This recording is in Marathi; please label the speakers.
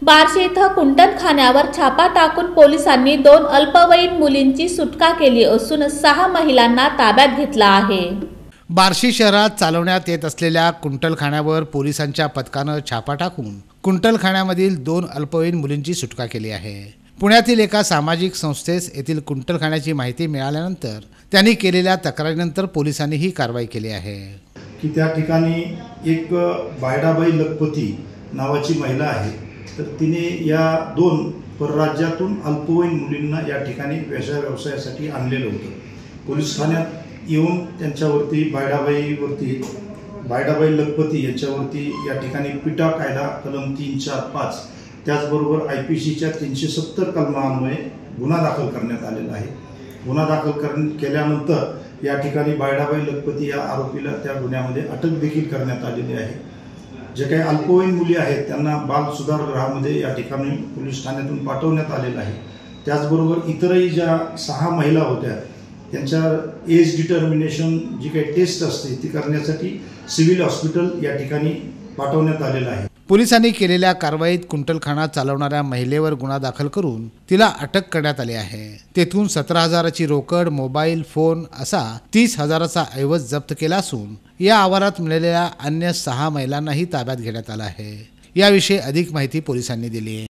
Speaker 1: बार्शी इथं कुंटलखान्यावर छापा टाकून पोलिसांनी 2 अल्पवयीन मुलींची सुटका केली असून 6 महिलांना ताब्यात घेतला आहे।
Speaker 2: बार्शी शहरात चालवण्यात येत असलेल्या कुंटलखान्यावर पोलिसांच्या पथकानं छापा टाकून कुंटलखान्यामधील 2 अल्पवयीन मुलींची सुटका केली आहे। पुण्यातील एका सामाजिक संस्थेस येथील कुंटलखान्याची माहिती मिळाल्यानंतर त्यांनी केलेल्या तक्रारीनंतर पोलिसांनी ही कारवाई केली आहे।
Speaker 3: की त्या ठिकाणी एक बायडाबाई लखपती नावाची महिला आहे, तर तिने या 2 परराज्यातून अल्पवयीन मुलींना या ठिकाणी व्यवसायासाठी आणलेलं होतं। पोलीस ठाण्यात येऊन त्यांच्यावरती बायडाबाई लखपती यांच्यावरती या ठिकाणी पिटा कायदा कलम 345 त्याचबरोबर IPCच्या 370 कलमान्वये गुन्हा दाखल करण्यात आलेला आहे। गुन्हा दाखल केल्यानंतर या ठिकाणी बायडाबाई लखपती या आरोपीला त्या गुन्ह्यामध्ये अटक देखील करण्यात आलेली आहे। जे काही अल्पवयीन मुली आहेत त्यांना बाल सुधारगृहामध्ये या ठिकाणी पोलीस ठाण्यातून पाठवण्यात आलेलं आहे। त्याचबरोबर इतरही ज्या 6 महिला होत्या त्यांच्या एज डिटर्मिनेशन जी काही टेस्ट असते ती करण्यासाठी सिव्हिल हॉस्पिटल या ठिकाणी पाठवण्यात आलेलं आहे।
Speaker 2: पोलिसांनी केलेल्या कारवाईत कुंटलखाना चालवणाऱ्या महिलेवर गुन्हा दाखल करून तिला अटक करण्यात आली आहे। तेथून 17,000ची रोकड, मोबाईल फोन असा 30,000चा ऐवज जप्त केला असून या आवारात मिळालेल्या अन्य 6 महिलांनाही ताब्यात घेण्यात आलं आहे। याविषयी अधिक माहिती पोलिसांनी दिली।